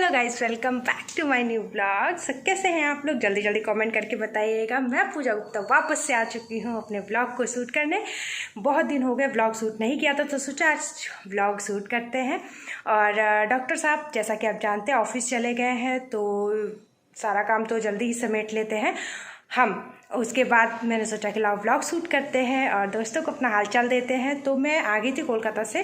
Hello guys, welcome back to my new blog. कैसे हैं आप लोग? जल्दी जल्दी कमेंट करके बताइएगा। मैं पूजा गुप्ता वापस से आ चुकी हूँ अपने ब्लॉग को शूट करने। बहुत दिन हो गए ब्लॉग शूट नहीं किया था, तो सोचा आज ब्लॉग शूट करते हैं। और डॉक्टर साहब, जैसा कि आप जानते हैं, ऑफिस चले गए हैं, तो सारा काम तो जल्दी ही समेट लेते हैं हम। उसके बाद मैंने सोचा कि लाओ ब्लॉग शूट करते हैं और दोस्तों को अपना हालचाल देते हैं। तो मैं आ गई थी कोलकाता से,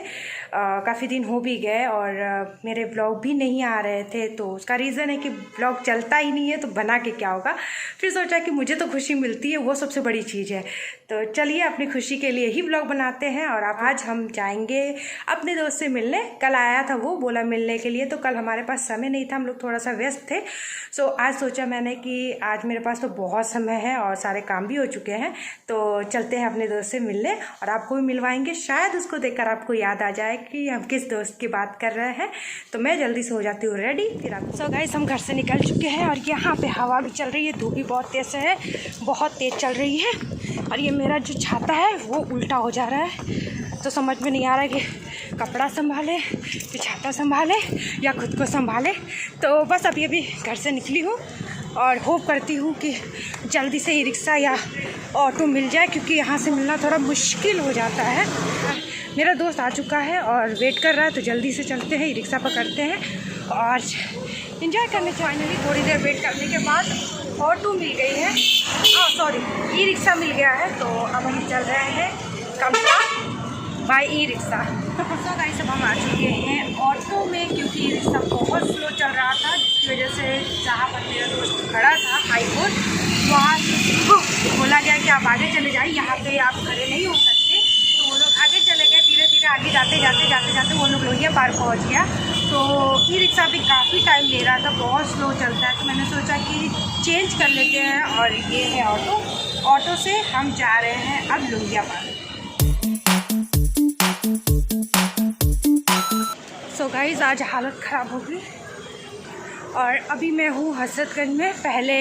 काफ़ी दिन हो भी गए और मेरे ब्लॉग भी नहीं आ रहे थे। तो उसका रीज़न है कि ब्लॉग चलता ही नहीं है, तो बना के क्या होगा। फिर सोचा कि मुझे तो खुशी मिलती है, वो सबसे बड़ी चीज़ है। तो चलिए अपनी खुशी के लिए ही ब्लॉग बनाते हैं। और आज हम जाएंगे अपने दोस्त से मिलने। कल आया था, वो बोला मिलने के लिए, तो कल हमारे पास समय नहीं था, हम लोग थोड़ा सा व्यस्त थे। सो आज सोचा मैंने कि आज मेरे पास तो बहुत समय है और सारे काम भी हो चुके हैं, तो चलते हैं अपने दोस्त से मिलने और आपको भी मिलवाएंगे। शायद उसको देखकर आपको याद आ जाए कि हम किस दोस्त की बात कर रहे हैं। तो मैं जल्दी से हो जाती हूँ रेडी, फिर आपको। सो गाइस, हम घर से निकल चुके हैं और यहाँ पे हवा भी चल रही है, धूप भी बहुत तेज है, बहुत तेज चल रही है। और ये मेरा जो छाता है वो उल्टा हो जा रहा है, तो समझ में नहीं आ रहा है कि कपड़ा संभाले, कि छाता संभाले या खुद को संभाले। तो बस अभी घर से निकली हूँ और होप करती हूँ कि जल्दी से ई रिक्शा या ऑटो मिल जाए, क्योंकि यहाँ से मिलना थोड़ा मुश्किल हो जाता है। मेरा दोस्त आ चुका है और वेट कर रहा है, तो जल्दी से चलते हैं, ई रिक्शा पकड़ते हैं और एंजॉय करने। फाइनली थोड़ी देर वेट करने के बाद ऑटो मिल गई है, ई रिक्शा मिल गया है। तो अब हम चल रहे हैं कमला बाय ई रिक्शा। तो गाइस, अब हम आ चुके हैं ऑटो में, क्योंकि ई रिक्शा बहुत स्लो चल रहा था, जिसकी वजह से जहाँ पर मेरा दोस्त खड़ा था हाई कोर्ट, वहाँ बोला गया कि आप आगे चले जाइए, यहाँ पे आप खड़े नहीं हो सकते। तो वो लोग आगे चले गए, धीरे धीरे आगे जाते वो लोग लोहिया पार्क पहुँच गया। तो ई रिक्शा भी काफ़ी टाइम ले रहा था, बहुत स्लो चलता है। तो मैंने सोचा कि चेंज कर लेते हैं और ये है ऑटो से हम जा रहे हैं अब लोहिया पार्क। सो गाइस, आज हालत ख़राब हो गई और अभी मैं हूँ हजरतगंज में। पहले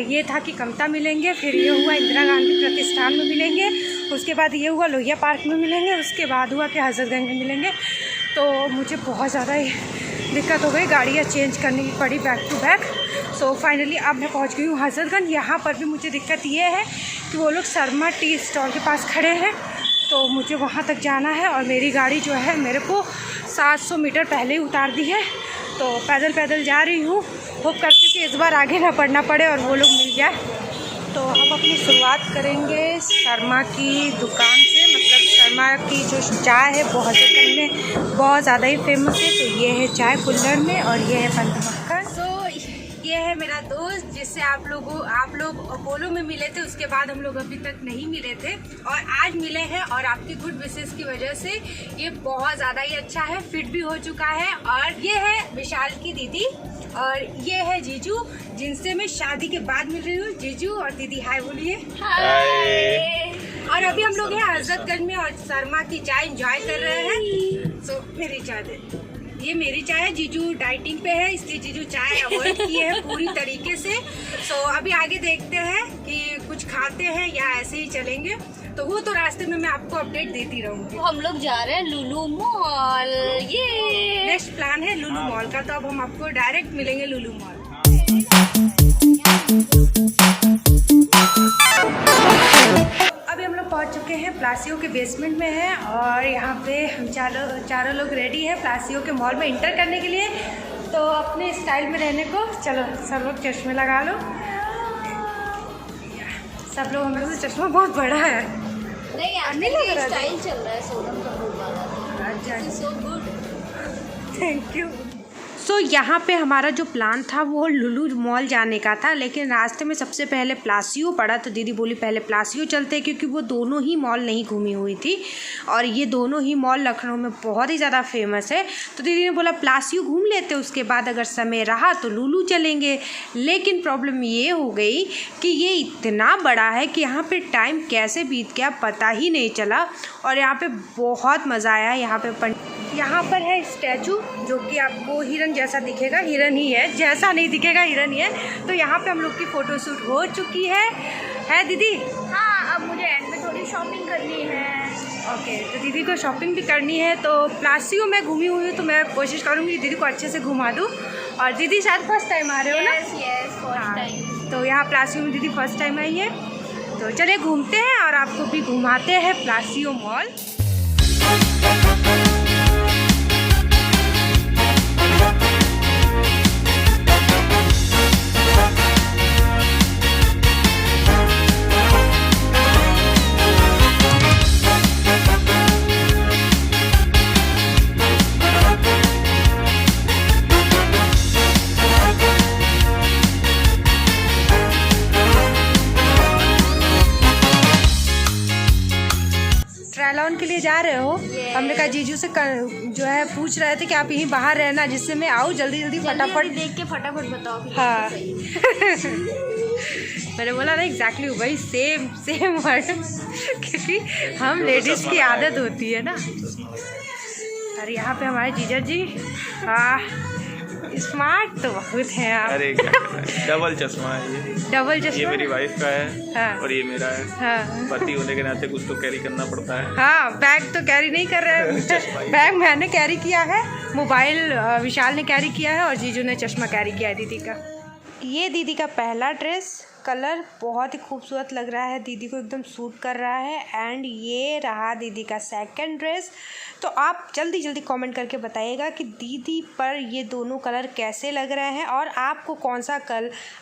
ये था कि कमता मिलेंगे, फिर ये हुआ इंदिरा गांधी प्रतिष्ठान में मिलेंगे, उसके बाद ये हुआ लोहिया पार्क में मिलेंगे, उसके बाद हुआ कि हजरतगंज में मिलेंगे। तो मुझे बहुत ज़्यादा ही दिक्कत हो गई, गाड़ियाँ चेंज करनी पड़ी back to back. So finally अब मैं पहुँच गई हूँ हजरतगंज। यहाँ पर भी मुझे दिक्कत ये है कि वो लोग शर्मा टी स्टॉल के पास खड़े हैं, तो मुझे वहाँ तक जाना है और मेरी गाड़ी जो है मेरे को 700 मीटर पहले ही उतार दी है। तो पैदल जा रही हूँ, होप करती हूँ कि इस बार आगे ना पड़ना पड़े और वो लोग मिल जाए। तो हम अपनी शुरुआत करेंगे शर्मा की दुकान से, मतलब शर्मा की जो चाय है वो हजरतगंज में बहुत ज़्यादा ही फेमस है। तो ये है चाय कुल्हड़ में और ये है पंचमक्खन। ये है मेरा दोस्त, जिससे आप लोग अपोलो में मिले थे, उसके बाद हम लोग अभी तक नहीं मिले थे और आज मिले हैं। और आपकी गुड विशेस की वजह से ये बहुत ज़्यादा ही अच्छा है, फिट भी हो चुका है। और ये है विशाल की दीदी और ये है जीजू, जिनसे मैं शादी के बाद मिल रही हूँ। जीजू और दीदी हाय बोलिए। हाय। और अभी हम लोग हैं हजरतगंज में और शर्मा की चाय एंजॉय कर रहे हैं। सो मेरी चाय दे, ये मेरी चाय है। जीजू डाइटिंग पे है, इसलिए जीजू चाय अवॉइड किए है पूरी तरीके से। सो अभी आगे देखते हैं कि कुछ खाते हैं या ऐसे ही चलेंगे, तो वो तो रास्ते में मैं आपको अपडेट देती रहूंगी। हम लोग जा रहे हैं लुलु मॉल, ये नेक्स्ट प्लान है लुलु मॉल का। तो अब हम आपको डायरेक्ट मिलेंगे लुलु मॉल। अभी हम लोग पहुंच चुके हैं, प्लासियो के बेसमेंट में है और यहाँ पे हम चारों लोग रेडी हैं प्लासियो के मॉल में इंटर करने के लिए। तो अपने स्टाइल में रहने को चलो, सब लोग चश्मे लगा लो। सब लोग, हमारे से चश्मा बहुत बड़ा है, नहीं लग रहा, स्टाइल चल रहा है सोनम कपूर वाला। So good, thank you. सो यहाँ पे हमारा जो प्लान था वो लुलु मॉल जाने का था, लेकिन रास्ते में सबसे पहले प्लासियो पड़ा। तो दीदी बोली पहले प्लासियो चलते, क्योंकि वो दोनों ही मॉल नहीं घूमी हुई थी और ये दोनों ही मॉल लखनऊ में बहुत ही ज़्यादा फेमस है। तो दीदी ने बोला प्लासियो घूम लेते, उसके बाद अगर समय रहा तो लुलु चलेंगे। लेकिन प्रॉब्लम ये हो गई कि ये इतना बड़ा है कि यहाँ पर टाइम कैसे बीत गया पता ही नहीं चला। और यहाँ पर बहुत मज़ा आया। यहाँ पर है स्टैचू, जो कि आपको हिरन जैसा दिखेगा, हिरन ही है, जैसा नहीं दिखेगा हिरन ही है। तो यहाँ पे हम लोग की फ़ोटोशूट हो चुकी है दीदी? हाँ, अब मुझे एंड में थोड़ी शॉपिंग करनी है। ओके, तो दीदी को शॉपिंग भी करनी है, तो प्लासियो में घूमी हुई हूँ, तो मैं कोशिश करूँगी दीदी को अच्छे से घुमा दूँ। और दीदी शायद फर्स्ट टाइम आ रहे हो ना? Yes first time. तो यहाँ प्लासियो में दीदी फर्स्ट टाइम आई है, तो चलिए घूमते हैं और आपको भी घुमाते हैं प्लासियो मॉल। ट्रायल के लिए जा रहे हो? हमने कहा जीजू से जो है पूछ रहे थे कि आप यहीं बाहर रहना, जिससे मैं आऊँ जल्दी जल्दी फटाफट देख के फटाफट बताओ कि हाँ मैंने बोला ना एग्जैक्टली वही सेम वर्ड क्योंकि हम लेडीज़ की आदत होती है ना। और यहाँ पे हमारे जीजा जी स्मार्ट तो बहुत हैं आप। अरे डबल चश्मा है ये। डबल चश्मा ये मेरी वाइफ का है। हाँ। और ये मेरा है। हाँ। पति होने के नाते कुछ तो कैरी करना पड़ता है। हाँ, बैग तो कैरी नहीं कर रहे हैं। बैग मैंने कैरी किया है, मोबाइल विशाल ने कैरी किया है और जीजू ने चश्मा कैरी किया है दीदी का। ये दीदी का पहला ड्रेस, कलर बहुत ही खूबसूरत लग रहा है, दीदी को एकदम सूट कर रहा है। एंड ये रहा दीदी का सेकंड ड्रेस। तो आप जल्दी जल्दी कमेंट करके बताइएगा कि दीदी पर ये दोनों कलर कैसे लग रहे हैं और आपको कौन सा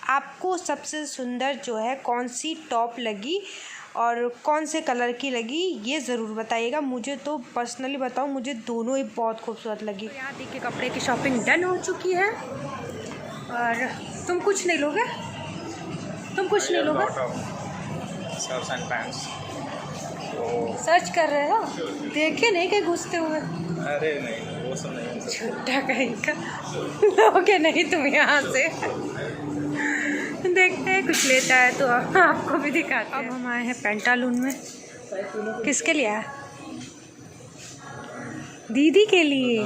आपको सबसे सुंदर जो है कौन सी टॉप लगी और कौन से कलर की लगी, ये ज़रूर बताइएगा। मुझे तो पर्सनली बताऊँ, मुझे दोनों ही बहुत खूबसूरत लगी। तो यहाँ देखिए कपड़े की शॉपिंग डन हो चुकी है। और तुम कुछ नहीं लोगे? तुम कुछ नहीं लोगे? Shirts and pants. सर्च कर रहे हो? देखे नहीं कि घुसते हुए? अरे नहीं, वो सब नहीं। छोटा कहीं का लोगे नहीं तुम यहाँ से। देखते हैं कुछ लेता है तो आपको भी दिखाते हैं। अब हम आए हैं पेंटालून में। किसके लिए आया? दीदी के लिए।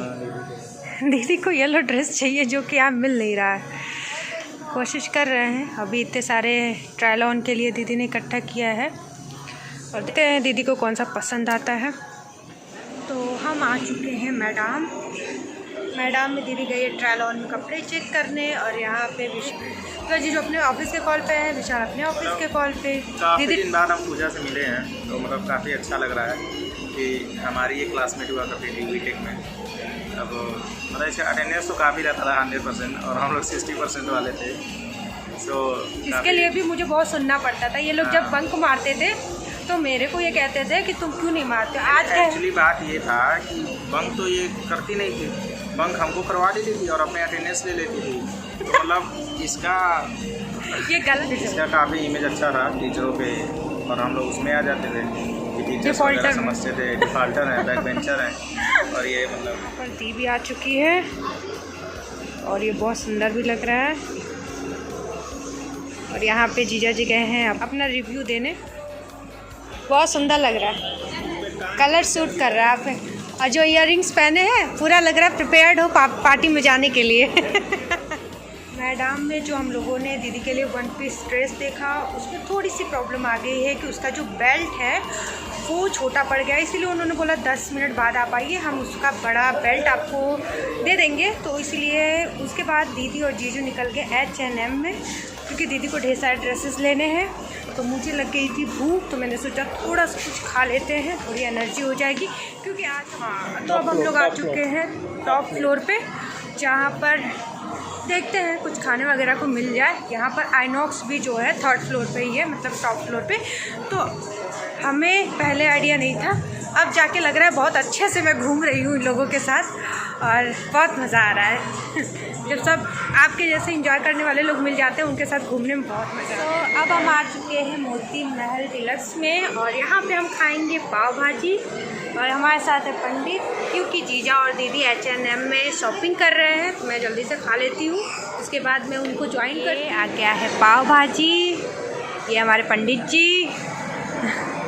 दीदी को येलो ड्रेस चाहिए जो कि यहाँ मिल नहीं रहा है। कोशिश कर रहे हैं, अभी इतने सारे ट्रायल ऑन के लिए दीदी ने इकट्ठा किया है और देखते हैं दीदी को कौन सा पसंद आता है। तो हम आ चुके हैं मैडम में दीदी गई है ट्रायल ऑन में कपड़े चेक करने। और यहाँ पे विशाल जी जो अपने ऑफिस के कॉल पे है, विशाल अपने ऑफिस के कॉल पे। काफ़ी दिन बाद हम पूजा से मिले हैं, तो मतलब काफ़ी अच्छा लग रहा है कि हमारी ये क्लासमेट हुआ करती थी बीटेक में। अब मतलब इसका अटेंडेंस तो काफ़ी रहता था 100% और हम लोग 60% वाले थे। सो इसके लिए भी मुझे बहुत सुनना पड़ता था। ये लोग जब बंक मारते थे तो मेरे को ये कहते थे कि तुम क्यों नहीं मारते। आज एक्चुअली बात ये था कि बंक तो ये करती नहीं थी, बंक हमको करवा देती थी और अपने अटेंडेंस ले लेती थी। तो मतलब इसका ये गलत है। इसका काफ़ी इमेज अच्छा था टीचरों पे और हम लोग उसमें आ जाते थे कि टीचर्स वगैरह समझते थे डिफॉल्टर हैं, बैक बेंचर हैं। और ये मतलब पर दी भी आ चुकी है और ये बहुत सुंदर भी लग रहा है। और यहाँ पे जीजा जी गए हैं अपना रिव्यू देने। बहुत सुंदर लग रहा है, कलर सूट कर रहा है आप पे। और जो इयररिंग्स पहने हैं पूरा लग रहा है प्रिपेयर्ड हो पार्टी में जाने के लिए। मैडम में जो हम लोगों ने दीदी के लिए 1 पीस ड्रेस देखा, उसमें थोड़ी सी प्रॉब्लम आ गई है कि उसका जो बेल्ट है वो छोटा पड़ गया, इसीलिए उन्होंने बोला 10 मिनट बाद आप आइए, हम उसका बड़ा बेल्ट आपको दे देंगे। तो इसलिए उसके बाद दीदी और जीजू निकल गए H&M में, क्योंकि दीदी को ढेर सारे ड्रेसेस लेने हैं। तो मुझे लग गई थी भूख, तो मैंने सोचा थोड़ा सा कुछ खा लेते हैं, थोड़ी एनर्जी हो जाएगी क्योंकि आज। तो अब हम लोग आ चुके हैं टॉप फ्लोर पे, जहाँ पर देखते हैं कुछ खाने वगैरह को मिल जाए। यहाँ पर आइनॉक्स भी जो है 3rd फ्लोर पे ही है, मतलब टॉप फ्लोर पे। तो हमें पहले आइडिया नहीं था, अब जाके लग रहा है बहुत अच्छे से मैं घूम रही हूँ इन लोगों के साथ और बहुत मज़ा आ रहा है। जब सब आपके जैसे एंजॉय करने वाले लोग मिल जाते हैं, उनके साथ घूमने में बहुत मज़ा आता है। तो अब हम आ चुके हैं मोती महल डिलक्स में और यहाँ पे हम खाएंगे पाव भाजी। और हमारे साथ है पंडित, क्योंकि जीजा और दीदी H&M में शॉपिंग कर रहे हैं, तो मैं जल्दी से खा लेती हूँ, उसके बाद मैं उनको ज्वाइन कर। आ गया है पाव भाजी, ये हमारे पंडित जी,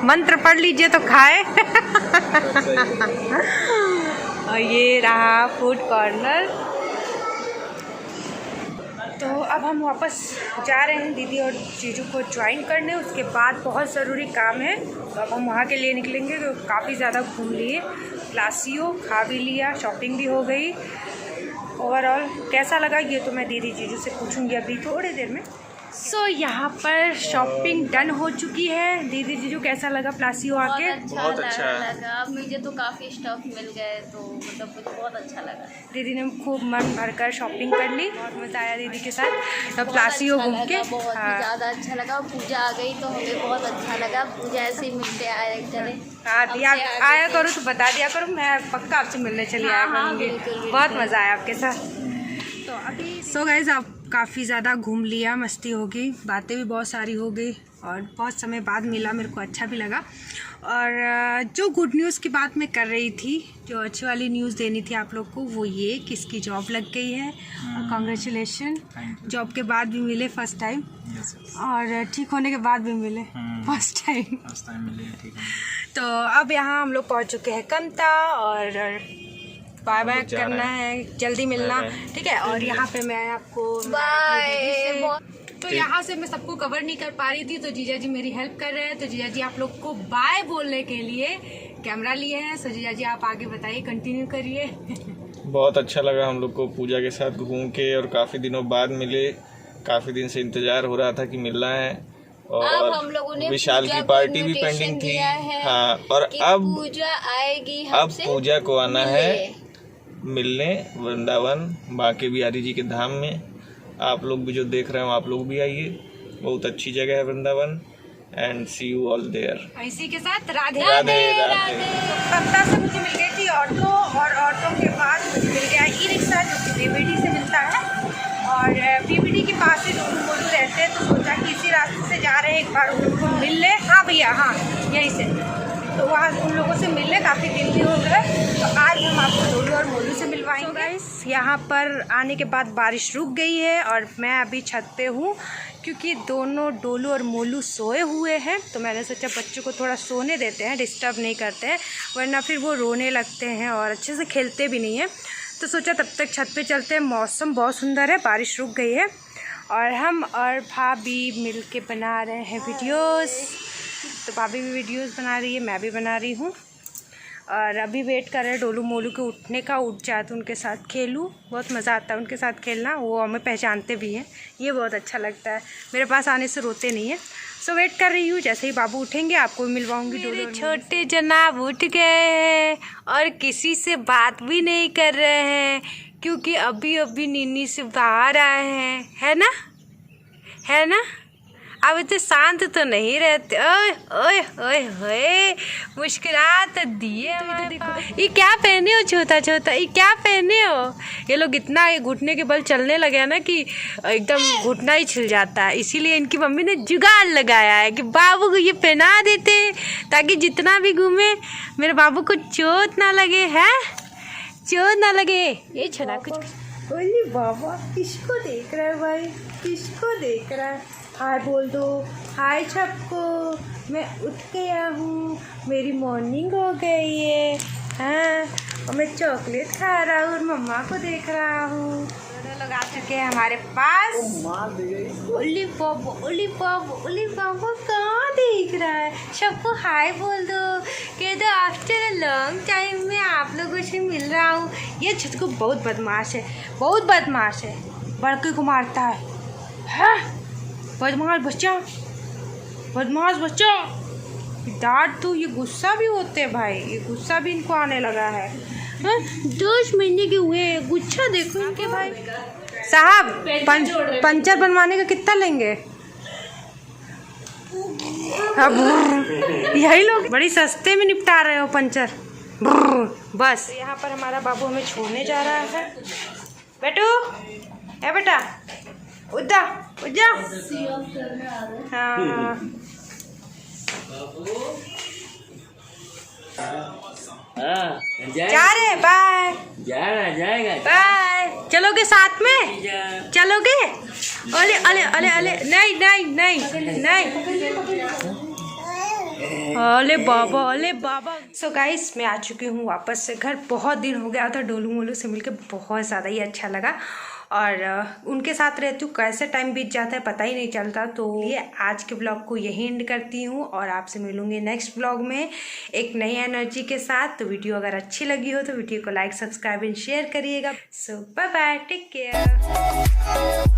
मंत्र पढ़ लीजिए तो खाए। और ये रहा फूड कॉर्नर। तो अब हम वापस जा रहे हैं दीदी और जीजू को ज्वाइन करने। उसके बाद बहुत ज़रूरी काम है तो अब हम वहाँ के लिए निकलेंगे। तो काफ़ी ज़्यादा घूम लिए, प्लासियो खा भी लिया, शॉपिंग भी हो गई। ओवरऑल कैसा लगा ये तो मैं दीदी जीजू से पूछूंगी अभी थोड़ी देर में। सो यहाँ पर शॉपिंग डन हो चुकी है। दीदी जीजू कैसा लगा प्लासियो आके? बहुत अच्छा लगा। मुझे तो काफ़ी स्टफ मिल गए तो मतलब मुझे बहुत अच्छा लगा। दीदी ने खूब मन भरकर शॉपिंग कर ली, बहुत मज़ा आया दीदी के साथ। तो प्लासियो घूम के बहुत ही ज़्यादा अच्छा लगा। पूजा आ गई तो हमें बहुत अच्छा लगा। पूजा ऐसे ही मिलते आए चले। हाँ दिया आया करो तो बता दिया करो, मैं पक्का आपसे मिलने चली आया करूँगी। बहुत मज़ा आया आपके साथ। तो अभी सो गाइस आप काफ़ी ज़्यादा घूम लिया, मस्ती हो गई, बातें भी बहुत सारी हो गई और बहुत समय बाद मिला, मेरे को अच्छा भी लगा। और जो गुड न्यूज़ की बात मैं कर रही थी, जो अच्छी वाली न्यूज़ देनी थी आप लोग को, वो ये कि इसकी जॉब लग गई है और कॉन्ग्रेचुलेशन। जॉब के बाद भी मिले फर्स्ट टाइम और ठीक होने के बाद भी मिले फर्स्ट टाइम मिले, ठीक है। तो अब यहाँ हम लोग पहुँच चुके हैं कमता और बाय बाय करना है, जल्दी मिलना, ठीक है। और यहाँ पे मैं आपको बाय। तो यहाँ से मैं सबको कवर नहीं कर पा रही थी तो जीजा जी मेरी हेल्प कर रहे हैं। तो जीजा जी आप लोग को बाय बोलने के लिए कैमरा लिए हैं। सो जीजा जी आप आगे बताइए, कंटिन्यू करिए। बहुत अच्छा लगा हम लोग को पूजा के साथ घूम के और काफ़ी दिनों बाद मिले। काफ़ी दिन से इंतज़ार हो रहा था कि मिलना है और हम लोगों ने विशाल की पार्टी भी पेंडिंग थी। हाँ, और अब पूजा आएगी, अब पूजा को आना है मिलने वृंदावन बांके बिहारी जी के धाम में। आप लोग भी जो देख रहे हो आप लोग भी आइए, बहुत अच्छी जगह है Vrindavan. And see you all there. इसी के साथ राधे राधे राधे। कमता से मुझे मिल गई थी ऑटो और ऑटो के बाद मुझे मिल गया ई रिक्शा जो कि पीवीडी से मिलता है। और पीवीडी के पास ही दोनों रहते हैं तो सोचा कि इसी रास्ते से जा रहे हैं, एक बार उन लोगों को मिल ले। हाँ भैया, हाँ यहीं से, तो वहाँ उन लोगों से मिलने काफ़ी दिन भी हो गए। तो आज हम आपको डोलू और मोलू से मिलवाएंगे। गाइस यहाँ पर आने के बाद बारिश रुक गई है और मैं अभी छत पे हूँ क्योंकि दोनों डोलू और मोलू सोए हुए हैं। तो मैंने सोचा बच्चों को थोड़ा सोने देते हैं, डिस्टर्ब नहीं करते हैं, वरना फिर वो रोने लगते हैं और अच्छे से खेलते भी नहीं हैं। तो सोचा तब तक छत पे चलते हैं। मौसम बहुत सुंदर है, बारिश रुक गई है और हम और भाभी मिल के बना रहे हैं वीडियोज़। तो भाभी भी वीडियोस बना रही है, मैं भी बना रही हूँ और अभी वेट कर रहे हैं डोलू मोलू के उठने का। उठ जाए तो उनके साथ खेलूँ, बहुत मज़ा आता है उनके साथ खेलना। वो हमें पहचानते भी हैं, ये बहुत अच्छा लगता है। मेरे पास आने से रोते नहीं हैं। सो वेट कर रही हूँ, जैसे ही बाबू उठेंगे आपको भी मिलवाऊँगी। मेरे छोटे जनाब उठ गए हैं और किसी से बात भी नहीं कर रहे हैं क्योंकि अभी अभी नीनी से बाहर आए हैं, है ना, है ना। अब इतने शांत तो नहीं रहते। ओए ओए ओए ओए, मुस्कुरात दिए। तो देखो ये क्या पहने हो, छोटा छोटा ये क्या पहने हो। ये लोग इतना ये घुटने के बल चलने लगे हैं ना कि एकदम घुटना ही छिल जाता है। इसीलिए इनकी मम्मी ने जुगाड़ लगाया है कि बाबू को ये पहना देते ताकि जितना भी घूमे मेरे बाबू को चोट ना लगे, है चोट ना लगे। ये छोटा कुछ। बोली बाबा किसको देख रहा है भाई, किसको देख रहा है। हाय बोल दो, हाय सबको, मैं उठ गया हूँ, मेरी मॉर्निंग हो गई है। हाँ, और मैं चॉकलेट खा रहा हूँ और मम्मा को देख रहा हूँ। दोनों लोग आ चुके हैं हमारे पास। ओली बाबा, ओली बाबा, ओली बाबा कहाँ देख रहा है। सबको हाय बोल दो, कह दो आफ्टर अ लॉन्ग टाइम में आप लोगों से मिल रहा हूँ। ये छत को बहुत बदमाश है, बहुत बदमाश है, बड़के को मारता है। बदमाश बच्चा, बदमाश बच्चा। डांट तो ये गुस्सा भी होते हैं भाई, ये गुस्सा भी इनको आने लगा है। 10 महीने के हुए, गुच्छा देखो इनके भाई। साहब पंचर बनवाने का कितना लेंगे। अब यही लोग बड़ी सस्ते में निपटा रहे हो पंचर बस। यहाँ पर हमारा बाबू हमें छोड़ने जा रहा है। बेटू है बेटा, उदा उजा। हाँ जा रहे, बाय। जाएगा बाय। चलोगे साथ में, चलोगे। अले अले अले अले, नहीं नहीं नहीं नहीं। अले बाबा, अले बाबा। सो गाइस मैं आ चुकी हूँ वापस से घर। बहुत दिन हो गया था, डोलू मोलू से मिलकर बहुत ज़्यादा ही अच्छा लगा। और उनके साथ रहती हूँ, कैसे टाइम बीत जाता है पता ही नहीं चलता। तो ये आज के ब्लॉग को यही एंड करती हूँ और आपसे मिलूंगी नेक्स्ट ब्लॉग में एक नई एनर्जी के साथ। तो वीडियो अगर अच्छी लगी हो तो वीडियो को लाइक, सब्सक्राइब एंड शेयर करिएगा। सो बाय बाय, टेक केयर।